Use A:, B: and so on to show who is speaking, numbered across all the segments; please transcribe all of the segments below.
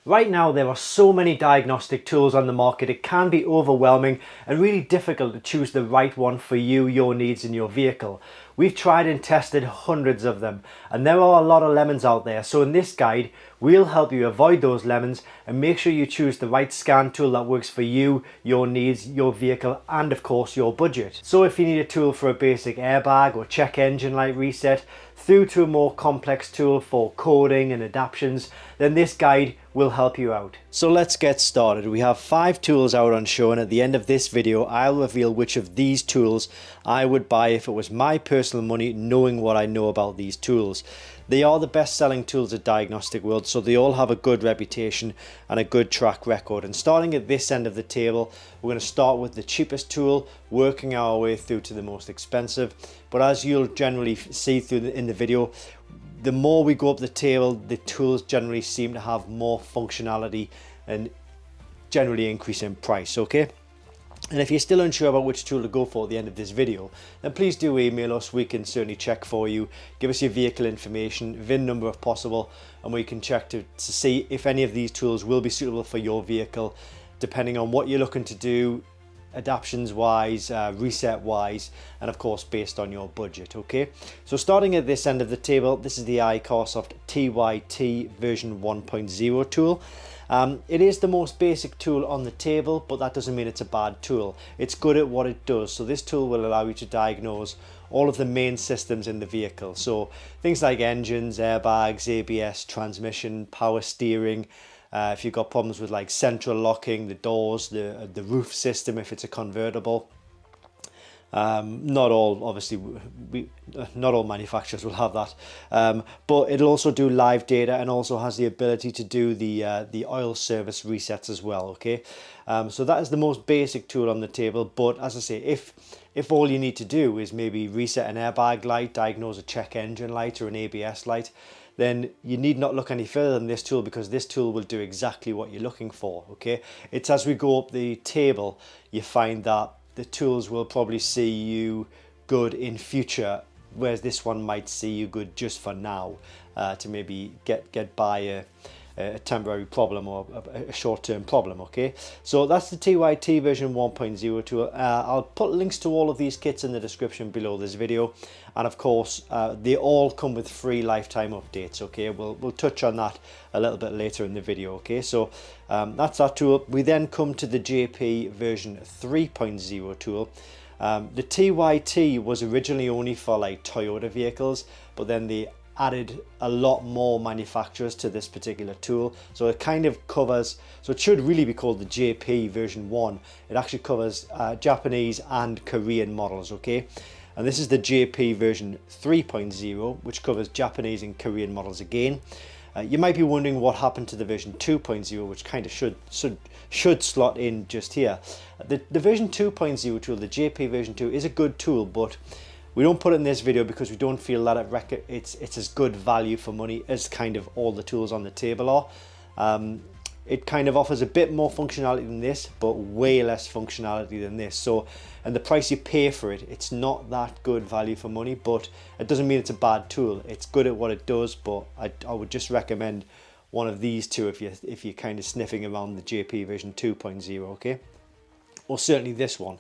A: Right now there are so many diagnostic tools on the market, it can be overwhelming and really difficult to choose the right one for you, your needs and your vehicle. We've tried and tested hundreds of them and there are a lot of lemons out there, so in this guide we'll help you avoid those lemons and make sure you choose the right scan tool that works for you, your needs, your vehicle and of course your budget. So if you need a tool for a basic airbag or check engine light reset, through to a more complex tool for coding and adaptions, then this guide will help you out. So let's get started. We have 5 tools out on show, and at the end of this video I'll reveal which of these tools I would buy if it was my personal money, knowing what I know about these tools. They are the best selling tools at Diagnostic World, so they all have a good reputation and a good track record. And starting at this end of the table, we're going to start with the cheapest tool, working our way through to the most expensive. But as you'll generally see in the video, the more we go up the table, the tools generally seem to have more functionality and generally increase in price, okay? And if you're still unsure about which tool to go for at the end of this video, then please do email us. We can certainly check for you. Give us your vehicle information, VIN number if possible, and we can check to see if any of these tools will be suitable for your vehicle, depending on what you're looking to do, adaptions wise, reset wise, and of course based on your budget. Okay, so starting at this end of the table, this is the Icarsoft TYT version 1.0 tool. It is the most basic tool on the table, but that doesn't mean it's a bad tool. It's good at what it does. So this tool will allow you to diagnose all of the main systems in the vehicle. So things like engines, airbags, ABS, transmission, power steering. If you've got problems with like central locking, the doors, the roof system if it's a convertible. Not all, obviously, not all manufacturers will have that, but it'll also do live data and also has the ability to do the oil service resets as well. Okay, so that is the most basic tool on the table. But as I say, if all you need to do is maybe reset an airbag light, diagnose a check engine light or an ABS light, then you need not look any further than this tool, because this tool will do exactly what you're looking for. Okay, it's as we go up the table you find that the tools will probably see you good in future, whereas this one might see you good just for now, to maybe get by a temporary problem or a short-term problem. Okay, so that's the TYT version 1.0 tool. I'll put links to all of these kits in the description below this video, and of course they all come with free lifetime updates. Okay, we'll touch on that a little bit later in the video. Okay, so that's that tool. We then come to the JP version 3.0 tool. The TYT was originally only for like Toyota vehicles, but then they added a lot more manufacturers to this particular tool, so it kind of covers, so it should really be called the JP version 1. It actually covers Japanese and Korean models. Okay, and this is the JP version 3.0, which covers Japanese and Korean models again. You might be wondering what happened to the version 2.0, which kind of should slot in just here. The version 2.0 tool, the JP version 2, is a good tool, but we don't put it in this video because we don't feel that it's as good value for money as kind of all the tools on the table are. It kind of offers a bit more functionality than this, but way less functionality than this. So, and the price you pay for it, it's not that good value for money, but it doesn't mean it's a bad tool. It's good at what it does, but I would just recommend one of these two if you're kind of sniffing around the JP version 2.0, okay? Or certainly this one.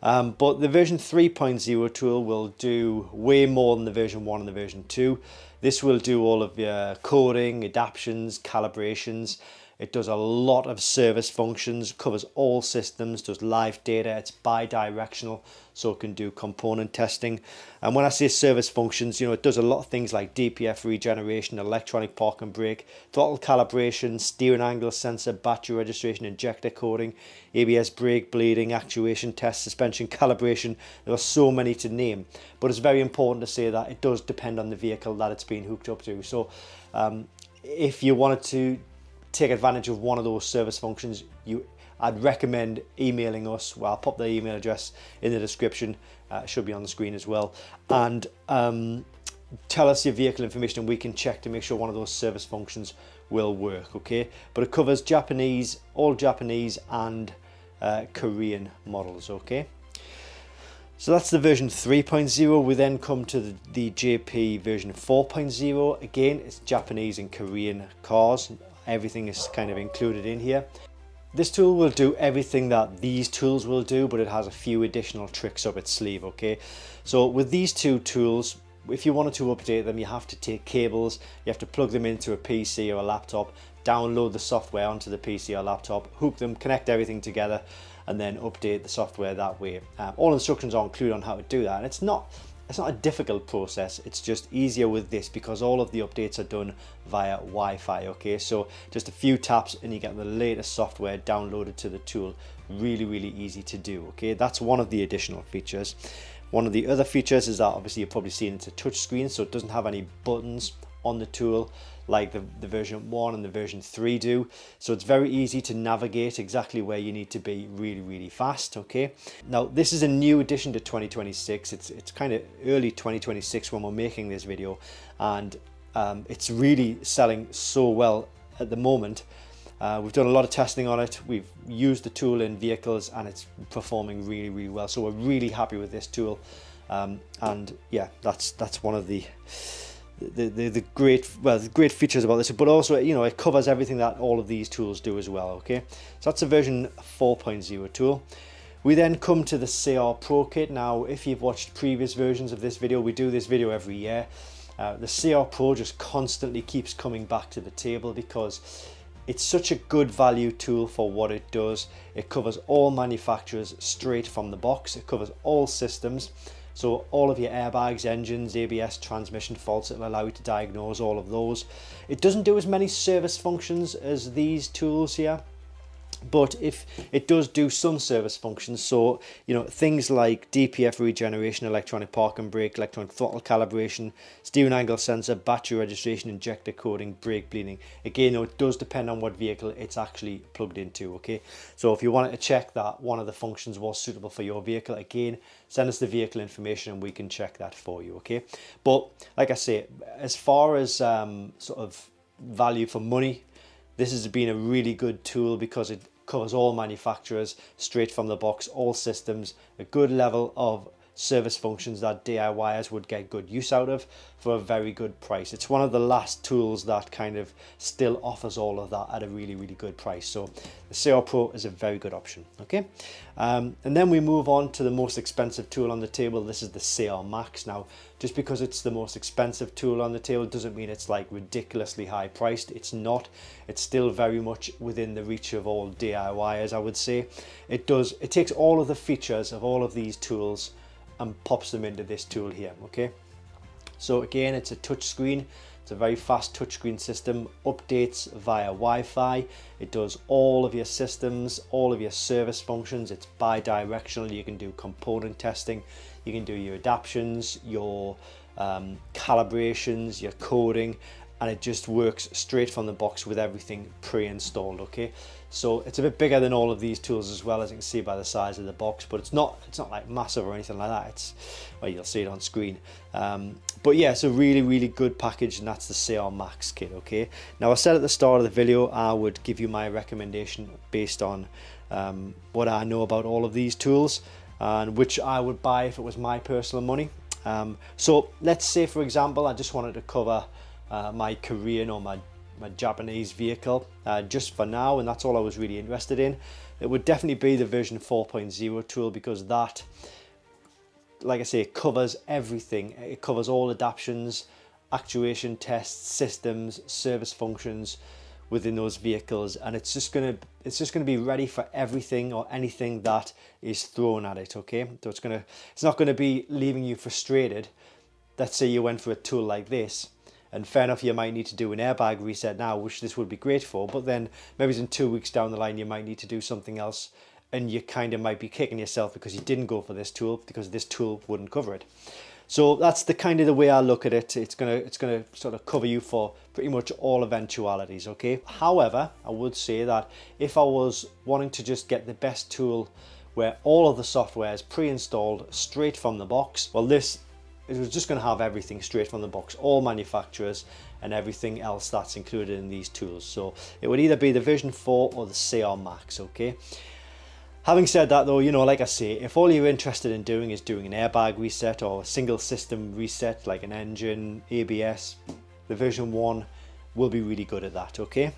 A: But the version 3.0 tool will do way more than the version 1 and the version 2. This will do all of your coding, adaptions, calibrations. It does a lot of service functions, covers all systems, does live data. It's bi-directional, so it can do component testing. And when I say service functions, you know, it does a lot of things like DPF regeneration, electronic park and brake, throttle calibration, steering angle sensor, battery registration, injector coding, ABS brake bleeding, actuation test, suspension calibration. There are so many to name, but it's very important to say that it does depend on the vehicle that it's being hooked up to. So if you wanted to take advantage of one of those service functions, I'd recommend emailing us. Well, I'll pop the email address in the description, it should be on the screen as well, and tell us your vehicle information and we can check to make sure one of those service functions will work. Okay, but it covers Japanese, all Japanese and Korean models. Okay, so that's the version 3.0. We then come to the JP version 4.0. Again, it's Japanese and Korean cars. everything is kind of included in here. This tool will do everything that these tools will do, but it has a few additional tricks up its sleeve, okay? So with these two tools, if you wanted to update them, you have to take cables, you have to plug them into a PC or a laptop, download the software onto the PC or laptop, hook them, connect everything together, and then update the software that way. All instructions are included on how to do that, and it's not a difficult process. It's just easier with this because all of the updates are done via Wi-Fi, okay? So just a few taps and you get the latest software downloaded to the tool. Really, really easy to do, okay? That's one of the additional features. One of the other features is that obviously you've probably seen it's a touch screen, so it doesn't have any buttons on the tool like the version 1 and the version 3 do. So it's very easy to navigate exactly where you need to be really, really fast, okay? Now, this is a new addition to 2026. It's kind of early 2026 when we're making this video, and it's really selling so well at the moment. We've done a lot of testing on it. We've used the tool in vehicles and it's performing really, really well. So we're really happy with this tool. And yeah, that's one of the great features about this, but also, you know, it covers everything that all of these tools do as well, okay? So that's a version 4.0 tool. We then come to the CR Pro kit. Now, if you've watched previous versions of this video, we do this video every year. The CR Pro just constantly keeps coming back to the table because it's such a good value tool for what it does. It covers all manufacturers straight from the box. It covers all systems. So all of your airbags, engines, ABS, transmission faults, it'll allow you to diagnose all of those. It doesn't do as many service functions as these tools here, but if it does do some service functions, so you know, things like DPF regeneration, electronic park and brake, electronic throttle calibration, steering angle sensor, battery registration, injector coding, brake bleeding. Again, you know, it does depend on what vehicle it's actually plugged into, okay? So if you wanted to check that one of the functions was suitable for your vehicle, again, send us the vehicle information and we can check that for you, okay? But like I say, as far as sort of value for money, this has been a really good tool because it covers all manufacturers straight from the box, all systems, a good level of service functions that DIYers would get good use out of for a very good price. It's one of the last tools that kind of still offers all of that at a really, really good price. So the CR Pro is a very good option, okay? And then we move on to the most expensive tool on the table. This is the CR Max. Now, just because it's the most expensive tool on the table doesn't mean it's like ridiculously high priced. It's not. It's still very much within the reach of all DIYers, I would say. It takes all of the features of all of these tools and pops them into this tool here, okay? So again, it's a touch screen. It's a very fast touchscreen system, updates via Wi-Fi. It does all of your systems, all of your service functions. It's bi-directional. You can do component testing. You can do your adaptions, your calibrations, your coding, and it just works straight from the box with everything pre-installed, okay? So it's a bit bigger than all of these tools as well, as you can see by the size of the box, but it's not like massive or anything like that. It's, well, you'll see it on screen. But yeah, it's a really, really good package, and that's the CR Max kit, okay? Now, I said at the start of the video, I would give you my recommendation based on what I know about all of these tools and which I would buy if it was my personal money. So let's say, for example, I just wanted to cover my Korean or my Japanese vehicle just for now, and that's all I was really interested in. It would definitely be the version 4.0 tool, because that, like I say, it covers everything. It covers all adaptions, actuation tests, systems, service functions within those vehicles, and it's just gonna be ready for everything or anything that is thrown at it, okay? So it's not gonna be leaving you frustrated. Let's say you went for a tool like this, and fair enough, you might need to do an airbag reset now, which this would be great for, but then maybe in 2 weeks down the line you might need to do something else, and you kind of might be kicking yourself because you didn't go for this tool, because this tool wouldn't cover it. So that's the kind of the way I look at it. It's gonna sort of cover you for pretty much all eventualities, okay? However, I would say that if I was wanting to just get the best tool where all of the software is pre-installed straight from the box, well, it was just going to have everything straight from the box, all manufacturers and everything else that's included in these tools. So it would either be the version 4 or the CR Max, okay? Having said that though, you know, like I say, if all you're interested in doing is doing an airbag reset or a single system reset like an engine, ABS, the version 1 will be really good at that, okay?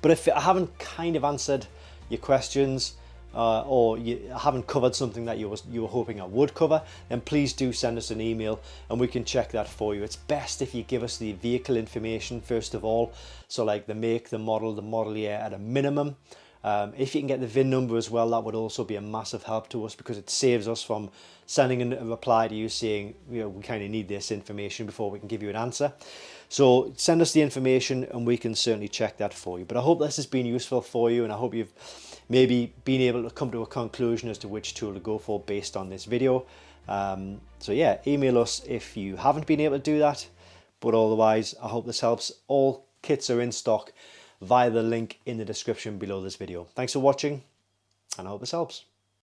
A: But if I haven't kind of answered your questions, or you haven't covered something that you were hoping I would cover, then please do send us an email and we can check that for you. It's best if you give us the vehicle information first of all, so like the make, the model year at a minimum. If you can get the VIN number as well, that would also be a massive help to us, because it saves us from sending a reply to you saying, you know, we kind of need this information before we can give you an answer. So send us the information and we can certainly check that for you. But I hope this has been useful for you, and I hope you've maybe been able to come to a conclusion as to which tool to go for based on this video. So yeah, email us if you haven't been able to do that, but otherwise I hope this helps. All kits are in stock via the link in the description below this video. Thanks for watching, and I hope this helps.